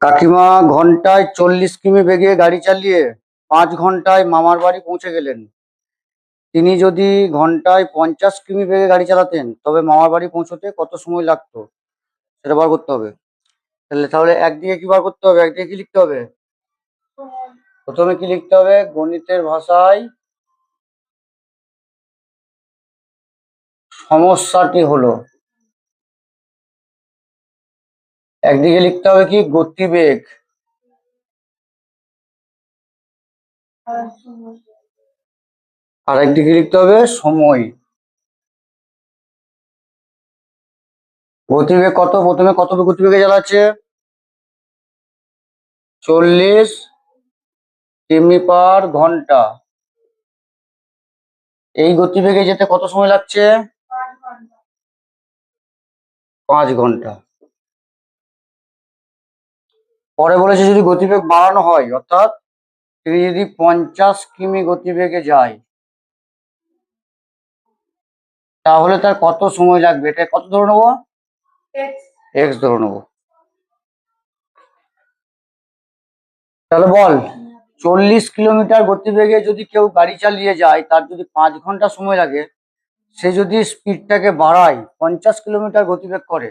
কাকিমা ঘন্টায় 40 কিমি বেগে গাড়ি চালিয়ে 5 ঘন্টায় মামার বাড়ি পৌঁছে গেলেন। তিনি যদি ঘন্টায় 50 কিমি বেগে গাড়ি চালাতেন তবে মামার বাড়ি পৌঁছতে কত সময় লাগতো সেটা বার করতে হবে। তাহলে একদিকে কি বার করতে হবে, একদিকে কি লিখতে হবে? প্রথমে কি লিখতে হবে? গণিতের ভাষায় সমস্যাটি হলো, একদিকে লিখতে হবে কি গতিবেগ, আর একদিকে লিখতে হবে সময়। গতিবেগ কত? প্রথমে কত গতিবেগে চালাচ্ছে? 40 কিমি/ঘন্টা। এই গতিবেগে যেতে কত সময় লাগছে? 5 ঘন্টা। পরে বলেছে যদি গতিবেগ বাড়ানো হয়, অর্থাৎ তিনি যদি 50 কিমি গতিবেগে যায় তাহলে তার কত সময় লাগবে? এটা কত ধরে নেবো? এক্স ধরে নেবো। তাহলে বল, 40 কিলোমিটার গতিবেগে যদি কেউ গাড়ি চালিয়ে যায়, তার যদি 5 ঘন্টা সময় লাগে, সে যদি স্পিডটাকে বাড়ায় 50 কিলোমিটার গতিবেগ করে,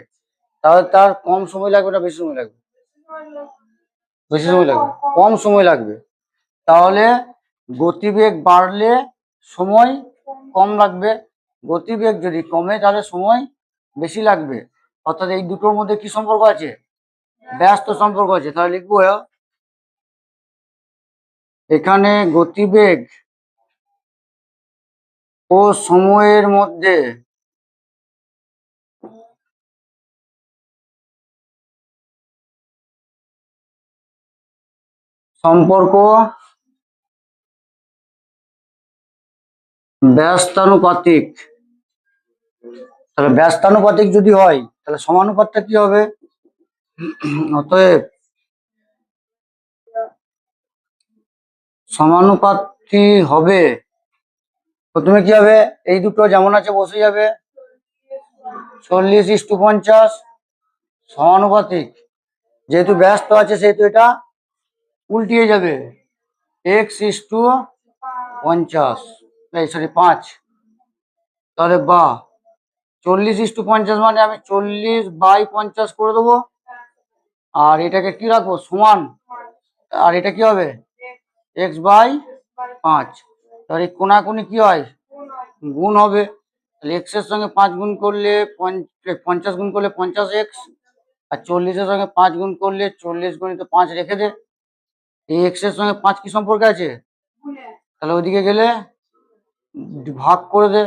তাহলে তার কম সময় লাগবে না বেশি সময় লাগবে? বেশি সময় লাগবে, কম সময় লাগবে। তাহলে গতিবেগ বাড়লে সময় কম লাগবে, গতিবেগ যদি কমে তাহলে সময় বেশি লাগবে। অর্থাৎ এই দুটোর মধ্যে কি সম্পর্ক আছে? ব্যস্ত সম্পর্ক আছে। তাহলে লিখবো এখানে গতিবেগ ও সময়ের মধ্যে সম্পর্ক ব্যস্তানুপাতিক। তাহলে ব্যস্তানুপাতিক যদি হয় তাহলে সমানুপাতটা কি হবে? অতএব সমানুপাতটি হবে, প্রথমে কি হবে? এই দুটো যেমন আছে বসে যাবে, 40:50 সমানুপাতিক। যেহেতু ব্যস্ত আছে সেহেতু এটা উল্টিয়ে যাবে, x:50, এই সরি 5। তাহলে 40:50 মানে আমি 40/50 করে দেবো, আর এটাকে কি রাখবো? সমান। আর এটা কি হবে? x/5। তাহলে কোনাকুনি কি হয়? গুণ হবে। তাহলে x এর সঙ্গে 5 গুণ করলে 50 গুণ করলে 50x, আর 40-এর সঙ্গে 5 গুণ করলে 40 × 5 রেখে দে। এই x এর সঙ্গে 5 কি সম্পর্কে আছে? তাহলে ওইদিকে গেলে ভাগ করে দে,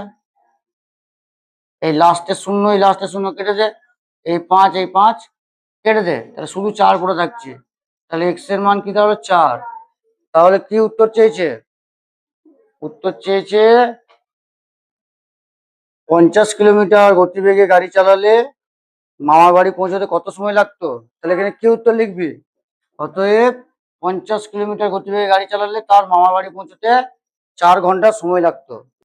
এই লাস্টের শূন্য এই লাস্টের শূন্য কেটে দে, এই 5 এই 5 কেটে দে, তাহলে শুধু 4 পড়ে থাকছে। তাহলে x এর মান কি দাঁড়ালো? 4। তাহলে কি উত্তর চেয়েছে? উত্তর চেয়েছে 50 কিলোমিটার গতিবেগে গাড়ি চালালে মামার বাড়ি পৌঁছাতে কত সময় লাগতো। তাহলে এখানে কি উত্তর লিখবি? অতএব 50 কিলোমিটার গতিবেগে গাড়ি চালালে তার মামার বাড়ি পৌঁছতে 4 ঘন্টা সময় লাগতো।